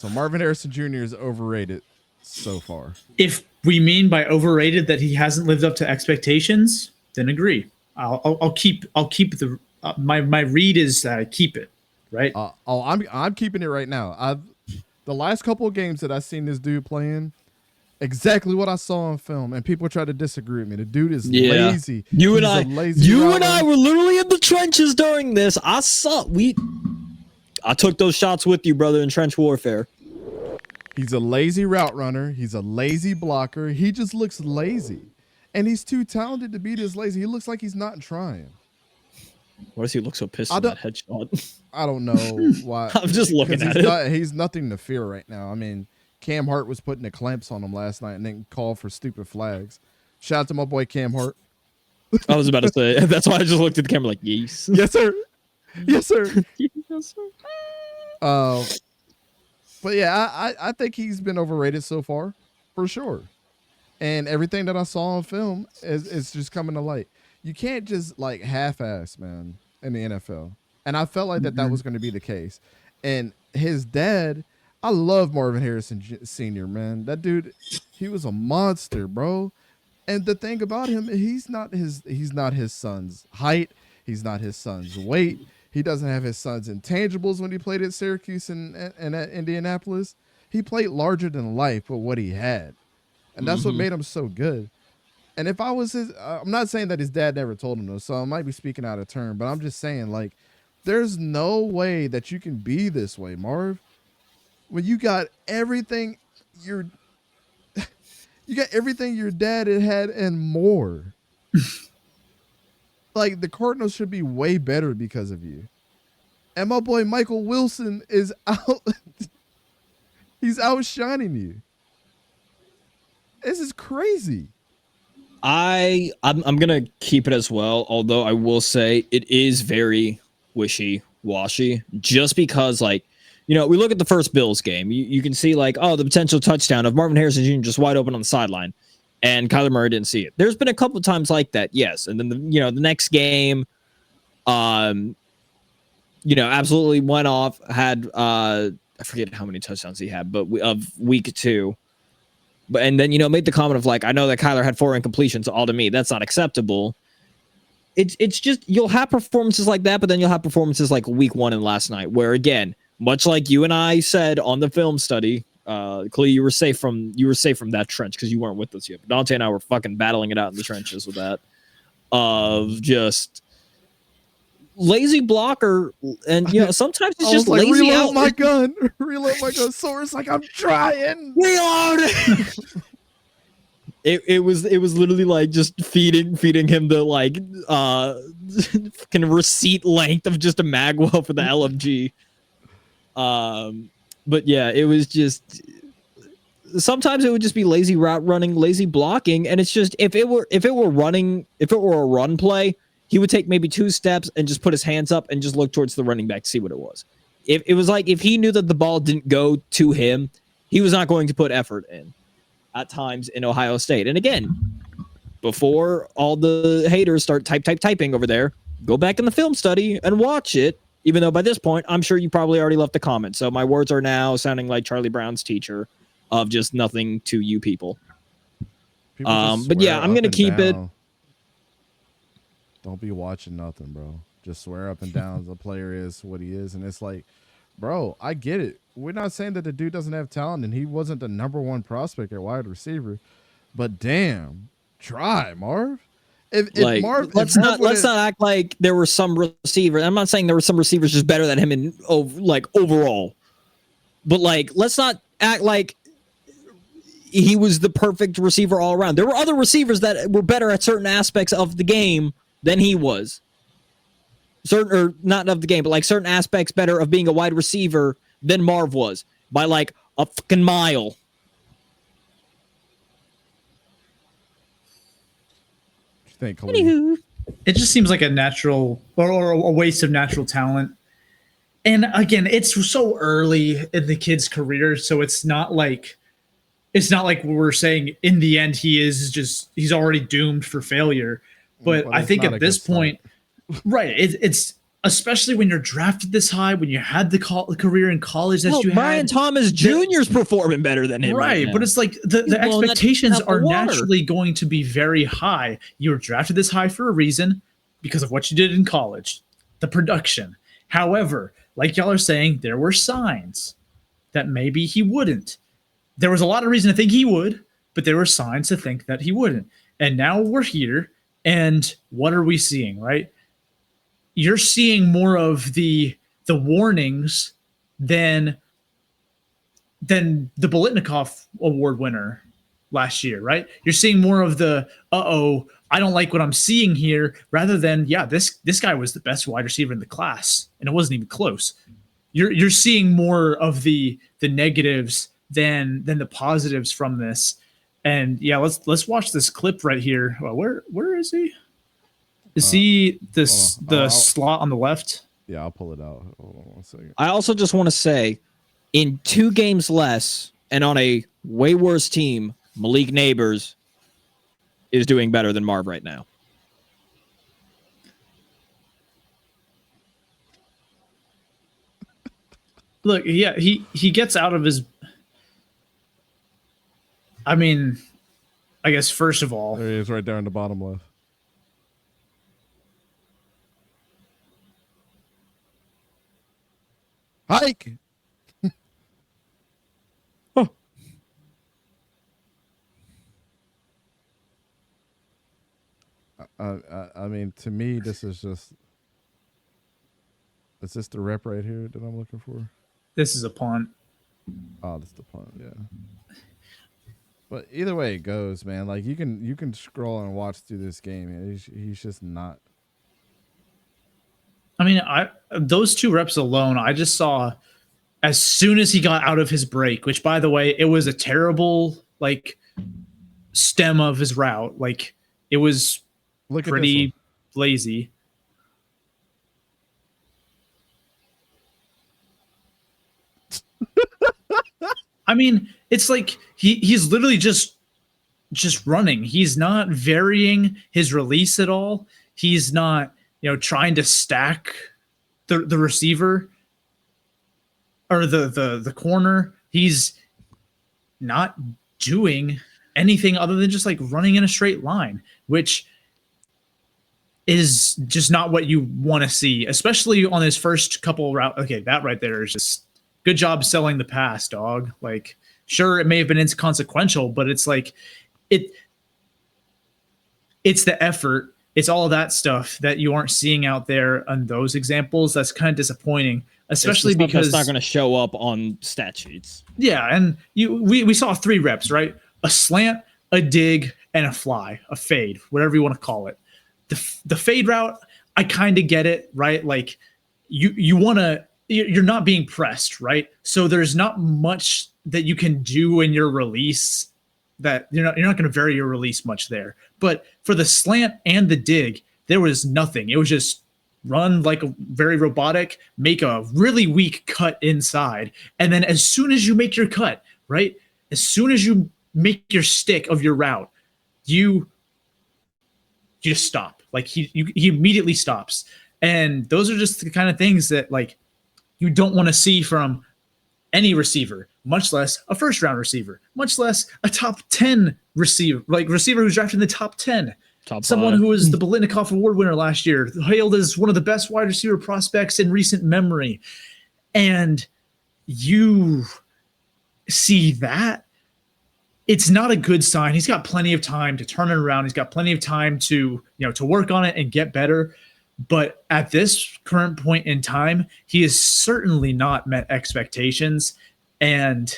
So Marvin Harrison Jr. is overrated so far. If we mean by overrated that he hasn't lived up to expectations, then agree. I'll keep the my read is keep it, right? I'm keeping it right now. The last couple of games that I've seen this dude playing, exactly what I saw on film, and people try to disagree with me. The dude is lazy. You and I were literally in the trenches during this. I took those shots with you, brother, in trench warfare. He's a lazy route runner. He's a lazy blocker. He just looks lazy. And he's too talented to be this lazy. He looks like he's not trying. Why does he look so pissed on that headshot? I don't know why. I'm just looking at it. He's nothing to fear right now. I mean, Cam Hart was putting the clamps on him last night and then called for stupid flags. Shout out to my boy Cam Hart. I was about to say, that's why I just looked at the camera like, yes. Yes, sir. Yes, sir. Yes, sir. But yeah, I think he's been overrated so far, for sure. And everything that I saw on film is just coming to light. You can't just like half-ass, man, in the NFL. And I felt like that was going to be the case. And his dad, I love Marvin Harrison Sr., man. That dude, he was a monster, bro. And the thing about him, he's not his son's height. He's not his son's weight. He doesn't have his son's intangibles when he played at Syracuse and at Indianapolis. He played larger than life with what he had. And that's what made him so good. And if I was his, I'm not saying that his dad never told him this, so I might be speaking out of turn, but I'm just saying, like, there's no way that you can be this way, Marv. When you got everything your dad had and more. Like, the Cardinals should be way better because of you. And my boy Michael Wilson is out. He's outshining you. This is crazy. I'm gonna keep it as well, although I will say it is very wishy-washy, just because, like, you know, we look at the first Bills game, you can see, like, oh, the potential touchdown of Marvin Harrison Jr. just wide open on the sideline, and Kyler Murray didn't see it. There's been a couple of times like that, yes, and then the next game, absolutely went off, had I forget how many touchdowns he had, but of week 2. But and then, made the comment of, like, I know that Kyler had 4 incompletions, all to me. That's not acceptable. It's just, you'll have performances like that, but then you'll have performances like week 1 and last night, where, again, much like you and I said on the film study, Clee, you were safe from that trench because you weren't with us yet. But Dante and I were fucking battling it out in the trenches with that. Of just lazy blocker, and sometimes it's just like, lazy reload my gun. Source, like, I'm trying. Reload. It was literally like just feeding him the, like, fucking receipt length of just a magwell for the LMG. But yeah, it was just, sometimes it would just be lazy route running, lazy blocking, and it's just, if it were a run play, he would take maybe 2 steps and just put his hands up and just look towards the running back to see what it was. If it was like, if he knew that the ball didn't go to him, he was not going to put effort in at times in Ohio State. And again, before all the haters start typing over there, go back in the film study and watch it. Even though by this point, I'm sure you probably already left a comment. So my words are now sounding like Charlie Brown's teacher of just nothing to you people. But yeah, I'm going to keep it. Don't be watching nothing, bro. Just swear up and down the player is what he is. And it's like, bro, I get it. We're not saying that the dude doesn't have talent and he wasn't the #1 prospect at wide receiver. But damn, try, Marv. Let's not act like there were some receivers. I'm not saying there were some receivers just better than him in overall. But, like, let's not act like he was the perfect receiver all around. There were other receivers that were better at certain aspects of the game than he was. Not of the game, but, like, certain aspects better of being a wide receiver than Marv was by, like, a fucking mile. What you think, Anywho, it just seems like a natural or a waste of natural talent. And again, it's so early in the kid's career, so it's not like we're saying in the end he's already doomed for failure. But I think at this point, right, it's especially when you're drafted this high, when you had the career in college that Well, you Brian had. Thomas Jr.'s performing better than him right now. But it's like the He's blowing that expectations out the are water. naturally going to be very high. You were drafted this high for a reason because of what you did in college, the production. However, like y'all are saying, there were signs that maybe he wouldn't. There was a lot of reason to think he would, but there were signs to think that he wouldn't. And now we're here, and what are we seeing, right? You're seeing more of the warnings than the 𝗕𝘂𝘀𝗀𝗀𝗀 award winner last year, right? You're seeing more of the I don't like what I'm seeing here, rather than this guy was the best wide receiver in the class, and it wasn't even close. You're seeing more of the negatives than the positives from this. And yeah, let's watch this clip right here. Well, where is he? Is he the slot on the left? Yeah, I'll pull it out. Hold on 1 second. I also just want to say, in 2 games less and on a way worse team, Malik Neighbors is doing better than Marv right now. Look, yeah, he gets out of his. I mean, I guess first of all, There he is, right there in the bottom left. Hike. I mean, to me, this is just. Is this the rep right here that I'm looking for? this is a punt. Oh, that's the punt. Yeah. But either way it goes, man. Like you can scroll and watch through this game. And he's just not. I mean, those 2 reps alone, I just saw as soon as he got out of his break, which by the way, it was a terrible like stem of his route. Like it was pretty lazy. I mean, it's like he's literally just running. He's not varying his release at all. He's not, trying to stack the receiver or the corner. He's not doing anything other than just like running in a straight line, which is just not what you want to see, especially on his first couple route. Okay, that right there is just good job selling the pass, dog. Like, sure, it may have been inconsequential, but it's like it's the effort. It's all of that stuff that you aren't seeing out there on those examples. That's kind of disappointing, especially because it's not going to show up on stat sheets. Yeah, and we saw 3 reps, right? A slant, a dig, and a fly, a fade, whatever you want to call it. The fade route, I kind of get it, right? Like you're not being pressed, right? So there's not much that you can do in your release. That you're not going to vary your release much there. But for the slant and the dig, there was nothing. It was just run like a very robotic, make a really weak cut inside. And then as soon as you make your cut, right? As soon as you make your stick of your route, you just stop. Like he immediately stops. And those are just the kind of things that like you don't want to see from any receiver, much less a first round receiver, much less a top 10 receiver, like receiver who's drafted in the top 10. Someone who was the 𝗕𝘂𝘀𝗀𝗀𝗀 award winner last year, hailed as one of the best wide receiver prospects in recent memory. And you see that, it's not a good sign. He's got plenty of time to turn it around. He's got plenty of time to work on it and get better. But at this current point in time, he has certainly not met expectations, and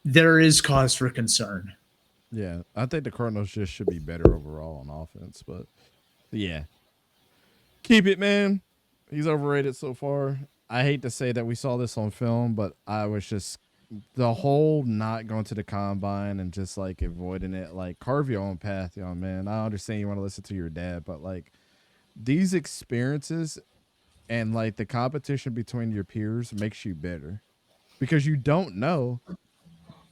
there is cause for concern. Yeah, I think the Cardinals just should be better overall on offense. But yeah, keep it, man. He's overrated so far. I hate to say that we saw this on film, but I was just the whole not going to the combine and just like avoiding it. Like, carve your own path, young man. I understand you want to listen to your dad, but like these experiences and like the competition between your peers makes you better because you don't know.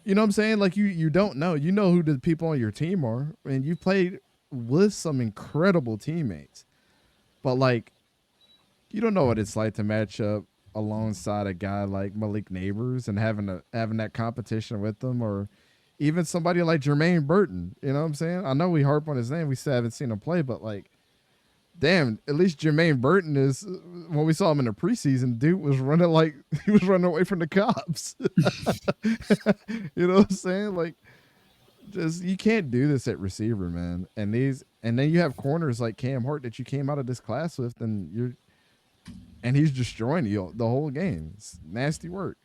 You know what I'm saying? Like you don't know. You know who the people on your team are, and you played with some incredible teammates. But like you don't know what it's like to match up alongside a guy like Malik Neighbors and having that competition with them, or even somebody like Jermaine Burton. You know what I'm saying? I know we harp on his name, we still haven't seen him play, but like, damn, at least Jermaine Burton is. When we saw him in the preseason, dude was running like he was running away from the cops. You know what I'm saying? Like, just you can't do this at receiver, man. And then you have corners like Cam Hart that you came out of this class with, and he's destroying you the whole game. It's nasty work.